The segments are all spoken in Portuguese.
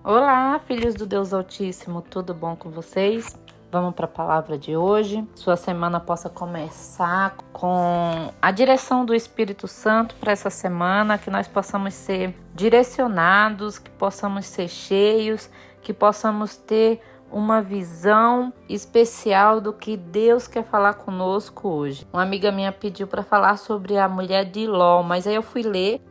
Olá, filhos do Deus Altíssimo, tudo bom com vocês? Vamos para a palavra de hoje. Sua semana possa começar com a direção do Espírito Santo para essa semana, que nós possamos ser direcionados, que possamos ser cheios, que possamos ter uma visão especial do que Deus quer falar conosco hoje. Uma amiga minha pediu para falar sobre a mulher de Ló, mas aí eu fui ler,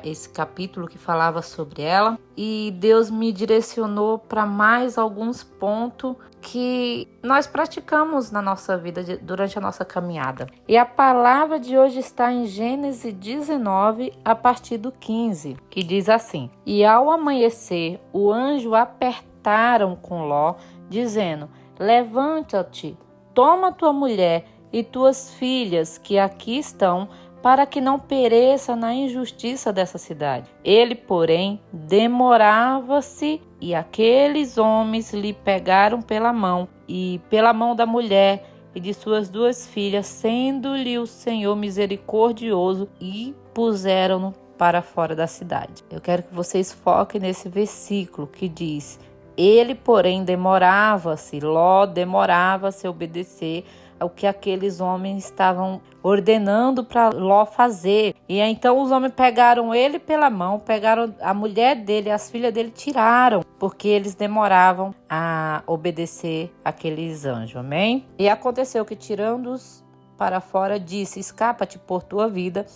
esse capítulo que falava sobre ela, e Deus me direcionou para mais alguns pontos que nós praticamos na nossa vida durante a nossa caminhada. E a palavra de hoje está em Gênesis 19, a partir do 15, que diz assim: E ao amanhecer, o anjo apertaram com Ló, dizendo: Levanta-te, toma tua mulher e tuas filhas que aqui estão, para que não pereça na injustiça dessa cidade. Ele, porém, demorava-se, e aqueles homens lhe pegaram pela mão, e pela mão da mulher e de suas duas filhas, sendo-lhe o Senhor misericordioso, e puseram-no para fora da cidade. Eu quero que vocês foquem nesse versículo que diz: Ele, porém, Ló demorava-se a obedecer ao que aqueles homens estavam ordenando para Ló fazer. E então os homens pegaram ele pela mão, pegaram a mulher dele, as filhas dele, tiraram, porque eles demoravam a obedecer aqueles anjos, amém? E aconteceu que, tirando-os para fora, disse: Escapa-te por tua vida,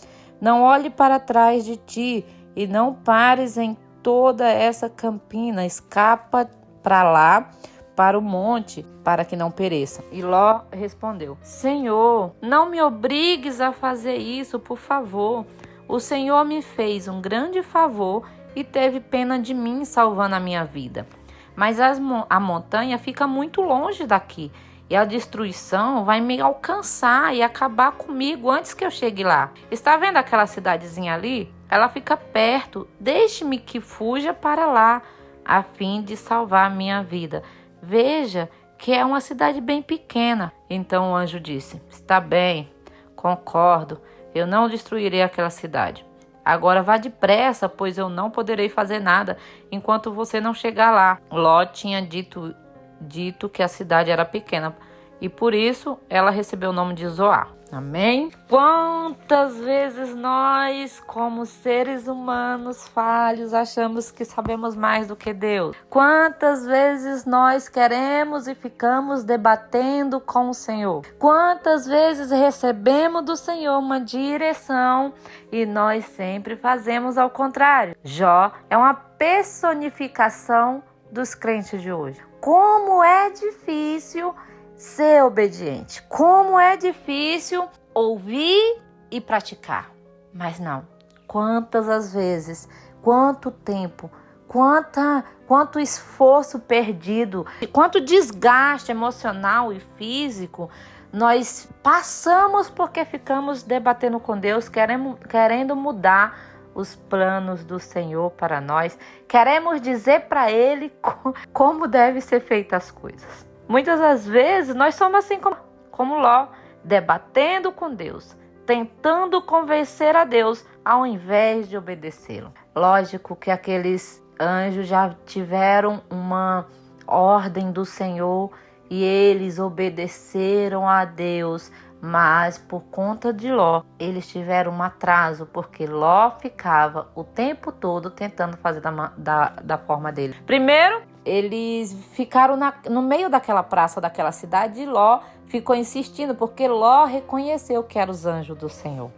não olhe para trás de ti e não pares em toda essa campina, escapa para lá, para o monte, para que não pereça. E Ló respondeu: Senhor, não me obrigues a fazer isso, por favor. O Senhor me fez um grande favor e teve pena de mim, salvando a minha vida. Mas a montanha fica muito longe daqui, e a destruição vai me alcançar e acabar comigo antes que eu chegue lá. Está vendo aquela cidadezinha ali? Ela fica perto. Deixe-me que fuja para lá, a fim de salvar a minha vida. Veja que é uma cidade bem pequena. Então o anjo disse: Está bem, concordo. Eu não destruirei aquela cidade. Agora vá depressa, pois eu não poderei fazer nada enquanto você não chegar lá. Ló tinha dito que a cidade era pequena, e por isso ela recebeu o nome de Zoar. Amém? Quantas vezes nós, como seres humanos falhos, achamos que sabemos mais do que Deus? Quantas vezes nós queremos e ficamos debatendo com o Senhor? Quantas vezes recebemos do Senhor uma direção e nós sempre fazemos ao contrário? Jó é uma personificação dos crentes de hoje. Como é difícil ser obediente. Como é difícil ouvir e praticar. Mas não. Quantas as vezes, quanto tempo, quanto esforço perdido, quanto desgaste emocional e físico nós passamos porque ficamos debatendo com Deus, querendo mudar os planos do Senhor para nós. Queremos dizer para Ele como deve ser feitas as coisas. Muitas das vezes nós somos assim como Ló, debatendo com Deus, tentando convencer a Deus ao invés de obedecê-lo. Lógico que aqueles anjos já tiveram uma ordem do Senhor e eles obedeceram a Deus, mas por conta de Ló, eles tiveram um atraso, porque Ló ficava o tempo todo tentando fazer da forma dele. Primeiro, eles ficaram no meio daquela praça, daquela cidade, e Ló ficou insistindo, porque Ló reconheceu que eram os anjos do Senhor.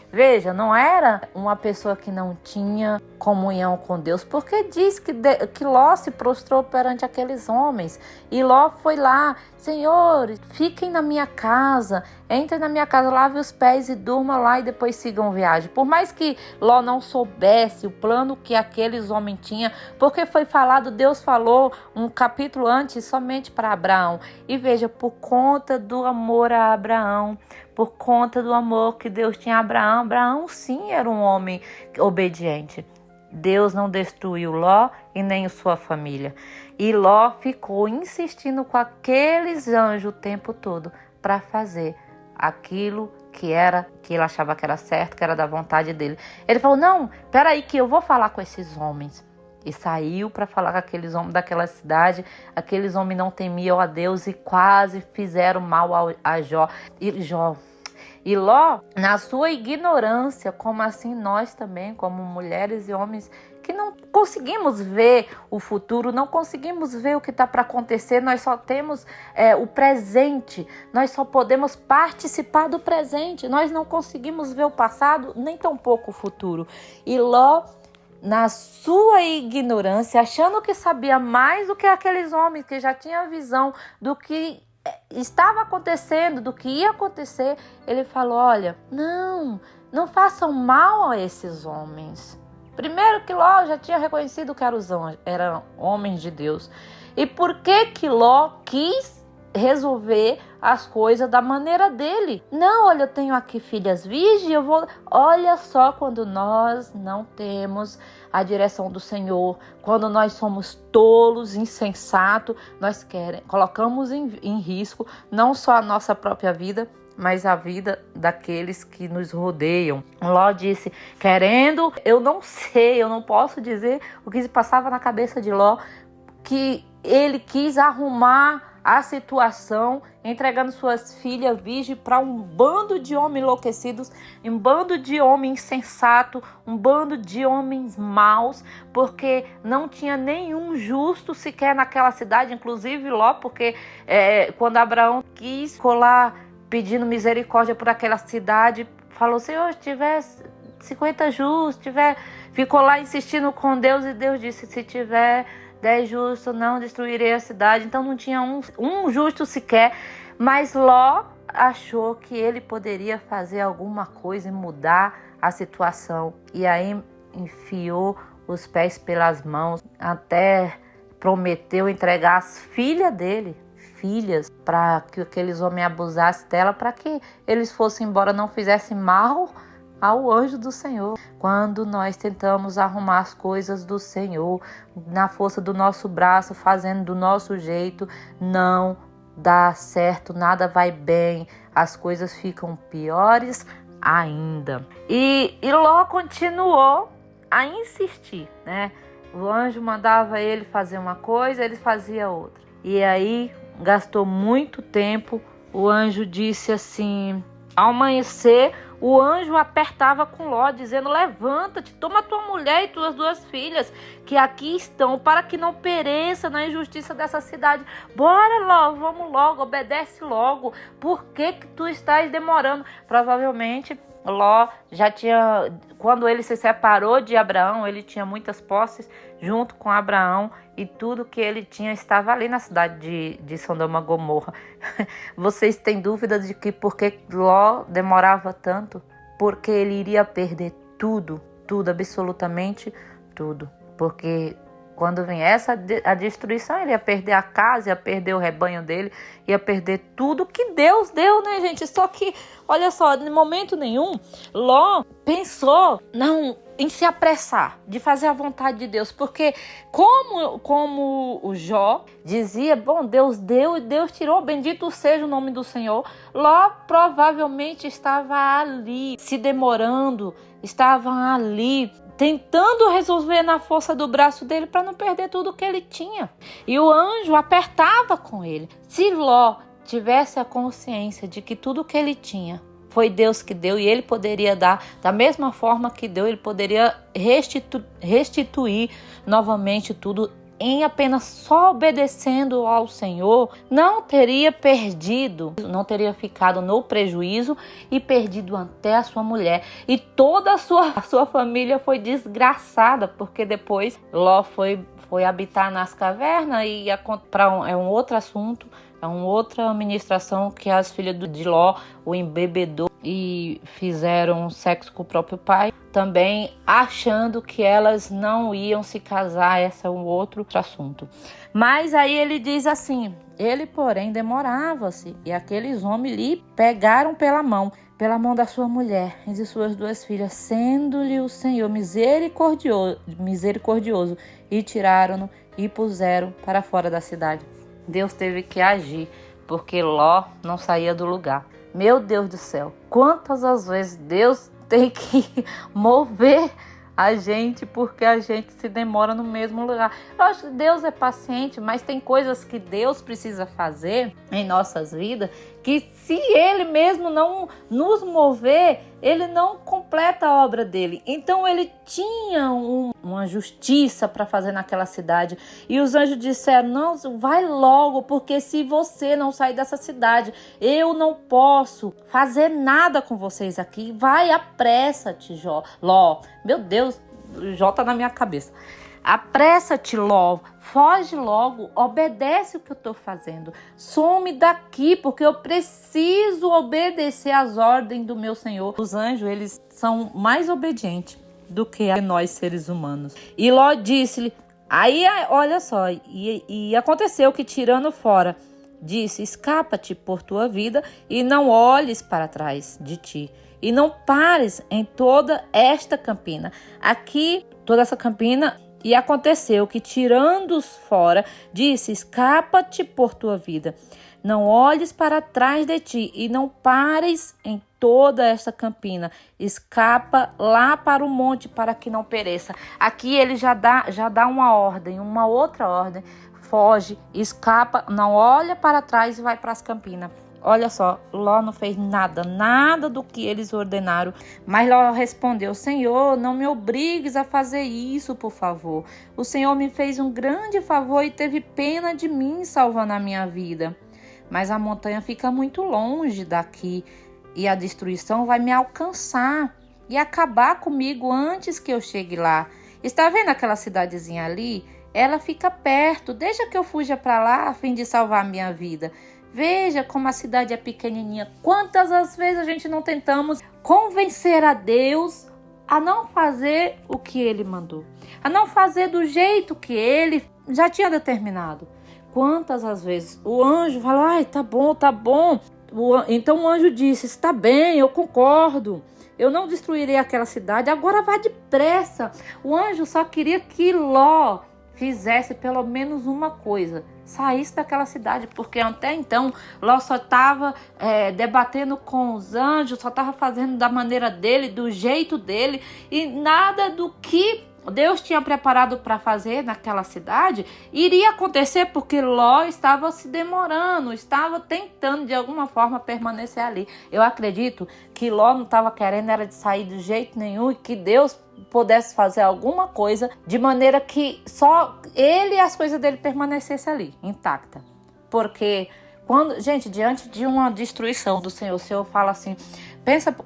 Veja, não era uma pessoa que não tinha comunhão com Deus, porque diz que Ló se prostrou perante aqueles homens. E Ló foi lá: Senhor, fiquem na minha casa, entrem na minha casa, lavem os pés e durmam lá e depois sigam viagem. Por mais que Ló não soubesse o plano que aqueles homens tinham, porque foi falado, Deus falou um capítulo antes somente para Abraão. E veja, por conta do amor a Abraão, por conta do amor que Deus tinha a Abraão, Abraão sim era um homem obediente. Deus não destruiu Ló e nem sua família. E Ló ficou insistindo com aqueles anjos o tempo todo para fazer aquilo que ele achava que era certo, que era da vontade dele. Ele falou: não, peraí que eu vou falar com esses homens. E saiu para falar com aqueles homens daquela cidade. Aqueles homens não temiam a Deus e quase fizeram mal a Jó. E Ló, na sua ignorância, como assim nós também, como mulheres e homens, que não conseguimos ver o futuro, não conseguimos ver o que está para acontecer, nós só temos o presente, nós só podemos participar do presente, nós não conseguimos ver o passado, nem tampouco o futuro. E Ló, na sua ignorância, achando que sabia mais do que aqueles homens que já tinham a visão do que estava acontecendo, do que ia acontecer, ele falou: olha, não façam mal a esses homens. Primeiro que Ló já tinha reconhecido que eram homens de Deus. E por que Ló quis resolver as coisas da maneira dele? Não, olha, eu tenho aqui filhas virgens, eu vou... Olha só, quando nós não temos a direção do Senhor, quando nós somos tolos, insensatos, nós colocamos em risco não só a nossa própria vida, mas a vida daqueles que nos rodeiam. Ló disse, querendo, eu não sei, eu não posso dizer o que se passava na cabeça de Ló, que ele quis arrumar a situação, entregando suas filhas virgens para um bando de homens enlouquecidos, um bando de homens insensatos, um bando de homens maus, porque não tinha nenhum justo sequer naquela cidade, inclusive Ló, porque quando Abraão quis colar pedindo misericórdia por aquela cidade, falou, Senhor, se tiver 50 justos, ficou lá insistindo com Deus, e Deus disse, se tiver 10 justos, não destruirei a cidade. Então não tinha um justo sequer, mas Ló achou que ele poderia fazer alguma coisa e mudar a situação, e aí enfiou os pés pelas mãos, até prometeu entregar as filhas para que aqueles homens abusassem dela, para que eles fossem embora, não fizessem mal ao anjo do Senhor. Quando nós tentamos arrumar as coisas do Senhor na força do nosso braço, fazendo do nosso jeito, não dá certo, nada vai bem, as coisas ficam piores ainda. E Ló continuou a insistir, né? O anjo mandava ele fazer uma coisa, ele fazia outra. E aí gastou muito tempo. O anjo disse assim, ao amanhecer, o anjo apertava com Ló, dizendo, levanta-te, toma tua mulher e tuas 2 filhas, que aqui estão, para que não pereça na injustiça dessa cidade. Bora, Ló, vamos logo, obedece logo. Por que tu estás demorando? Provavelmente Ló já tinha, quando ele se separou de Abraão, ele tinha muitas posses junto com Abraão, e tudo que ele tinha estava ali na cidade de Sodoma e Gomorra. Vocês têm dúvidas de que por que Ló demorava tanto? Porque ele iria perder tudo, absolutamente tudo. Porque quando viesse a destruição, ele ia perder a casa, ia perder o rebanho dele, ia perder tudo que Deus deu, né, gente? Só que, olha só, em momento nenhum, Ló pensou em se apressar, de fazer a vontade de Deus. Porque como o Jó dizia, bom, Deus deu e Deus tirou, bendito seja o nome do Senhor. Ló provavelmente estava ali, se demorando, estava ali, tentando resolver na força do braço dele para não perder tudo que ele tinha. E o anjo apertava com ele. Se Ló tivesse a consciência de que tudo que ele tinha foi Deus que deu, e ele poderia dar da mesma forma que deu, ele poderia restituir novamente tudo em apenas só obedecendo ao Senhor, não teria perdido, não teria ficado no prejuízo e perdido até a sua mulher. E toda a sua família foi desgraçada, porque depois Ló foi habitar nas cavernas, e é um outro assunto, é uma outra ministração, que as filhas de Ló o embebedou e fizeram sexo com o próprio pai, também achando que elas não iam se casar. Esse é um outro assunto. Mas aí ele diz assim, ele porém demorava-se, e aqueles homens lhe pegaram pela mão da sua mulher e de suas 2 filhas, sendo-lhe o Senhor misericordioso, e tiraram-no e puseram para fora da cidade. Deus teve que agir, porque Ló não saía do lugar. Meu Deus do céu, quantas as vezes Deus tem que mover a gente porque a gente se demora no mesmo lugar. Eu acho que Deus é paciente, mas tem coisas que Deus precisa fazer em nossas vidas que se Ele mesmo não nos mover, Ele não completa a obra dele. Então Ele tinha uma justiça para fazer naquela cidade. E os anjos disseram, não, vai logo, porque se você não sair dessa cidade, eu não posso fazer nada com vocês aqui. Vai, apressa-te, Ló. Meu Deus, Jó tá na minha cabeça. Apressa-te, Ló, foge logo, obedece o que eu estou fazendo. Some daqui, porque eu preciso obedecer às ordens do meu Senhor. Os anjos, eles são mais obedientes do que nós, seres humanos. E Ló disse-lhe, aí, olha só, e aconteceu que tirando fora, disse, escapa-te por tua vida e não olhes para trás de ti. E não pares em toda esta campina. Aqui, toda essa campina. E aconteceu que, tirando-os fora, disse, escapa-te por tua vida. Não olhes para trás de ti e não pares em toda esta campina. Escapa lá para o monte para que não pereça. Aqui ele já dá uma ordem, uma outra ordem. Foge, escapa, não olha para trás e vai para as campinas. Olha só, Ló não fez nada do que eles ordenaram. Mas Ló respondeu, Senhor, não me obrigues a fazer isso, por favor. O Senhor me fez um grande favor e teve pena de mim, salvando a minha vida. Mas a montanha fica muito longe daqui e a destruição vai me alcançar e acabar comigo antes que eu chegue lá. Está vendo aquela cidadezinha ali? Ela fica perto. Deixa que eu fuja para lá a fim de salvar a minha vida. Veja como a cidade é pequenininha. Quantas as vezes a gente não tentamos convencer a Deus a não fazer o que Ele mandou, a não fazer do jeito que Ele já tinha determinado. Quantas as vezes o anjo falou, ai, tá bom. Então o anjo disse, está bem, eu concordo. Eu não destruirei aquela cidade, agora vá depressa. O anjo só queria que Ló fizesse pelo menos uma coisa, saísse daquela cidade, porque até então Ló só estava debatendo com os anjos, só estava fazendo da maneira dele, do jeito dele, e nada do que Deus tinha preparado para fazer naquela cidade iria acontecer, porque Ló estava se demorando, estava tentando de alguma forma permanecer ali. Eu acredito que Ló não estava querendo era de sair de jeito nenhum e que Deus pudesse fazer alguma coisa de maneira que só ele e as coisas dele permanecessem ali, intacta. Porque gente, diante de uma destruição do Senhor, o Senhor fala assim,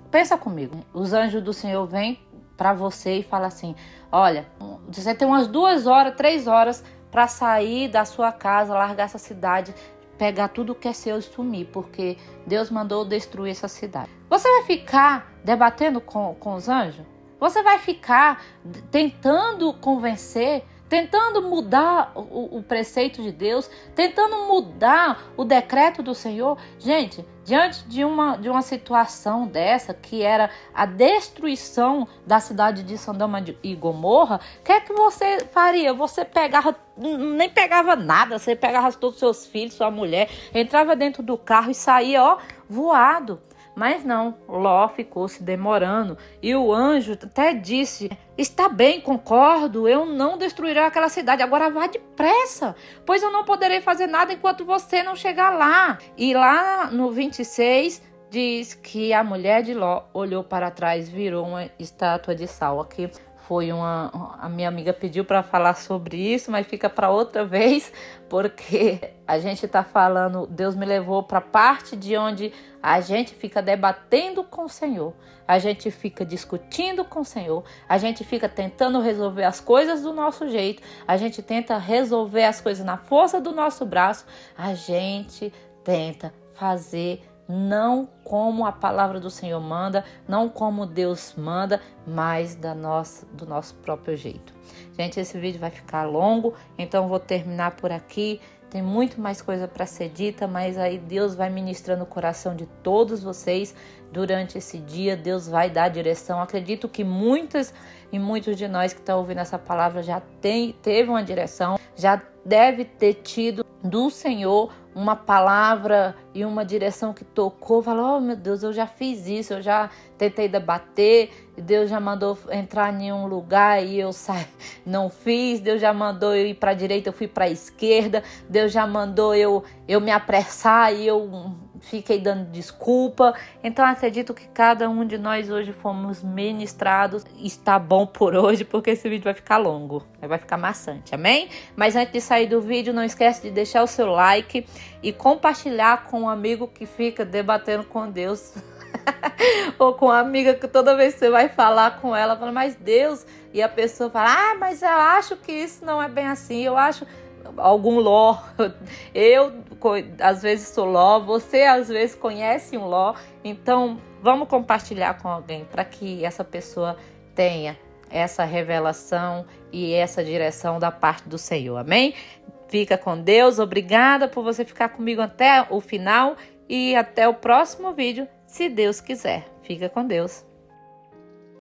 pensa comigo, os anjos do Senhor vêm para você e falam assim, olha, você tem umas 2 horas, 3 horas para sair da sua casa, largar essa cidade, pegar tudo que é seu e sumir, porque Deus mandou destruir essa cidade. Você vai ficar debatendo com os anjos? Você vai ficar tentando convencer, tentando mudar o preceito de Deus, tentando mudar o decreto do Senhor? Gente, diante de uma situação dessa, que era a destruição da cidade de Sodoma e Gomorra, o que é que você faria? Você nem pegava nada, você pegava todos os seus filhos, sua mulher, entrava dentro do carro e saía, voado. Mas não, Ló ficou se demorando e o anjo até disse, está bem, concordo, eu não destruirei aquela cidade, agora vá depressa, pois eu não poderei fazer nada enquanto você não chegar lá. E lá no 26 diz que a mulher de Ló olhou para trás, virou uma estátua de sal. Aqui a minha amiga pediu para falar sobre isso, mas fica para outra vez, porque a gente está falando, Deus me levou para a parte de onde a gente fica debatendo com o Senhor, a gente fica discutindo com o Senhor, a gente fica tentando resolver as coisas do nosso jeito, a gente tenta resolver as coisas na força do nosso braço, a gente tenta fazer não como a palavra do Senhor manda, não como Deus manda, mas do nosso próprio jeito. Gente, esse vídeo vai ficar longo, então vou terminar por aqui. Tem muito mais coisa para ser dita, mas aí Deus vai ministrando o coração de todos vocês durante esse dia. Deus vai dar direção. Acredito que muitos de nós que estão ouvindo essa palavra já teve uma direção, já deve ter tido do Senhor uma palavra e uma direção que tocou, fala, oh meu Deus, eu já fiz isso, eu já tentei debater, Deus já mandou entrar em um lugar e eu não fiz, Deus já mandou eu ir para a direita, eu fui para a esquerda, Deus já mandou eu me apressar e eu fiquei dando desculpa. Então acredito que cada um de nós hoje fomos ministrados. Está bom por hoje, porque esse vídeo vai ficar longo, vai ficar maçante, amém? Mas antes de sair do vídeo, não esquece de deixar o seu like e compartilhar com um amigo que fica debatendo com Deus. Ou com uma amiga que toda vez que você vai falar com ela, fala, mas Deus, e a pessoa fala, mas eu acho que isso não é bem assim, eu acho algum ló, eu às vezes sou ló, você às vezes conhece um ló, então vamos compartilhar com alguém para que essa pessoa tenha essa revelação e essa direção da parte do Senhor, amém? Fica com Deus, obrigada por você ficar comigo até o final e até o próximo vídeo, se Deus quiser. Fica com Deus.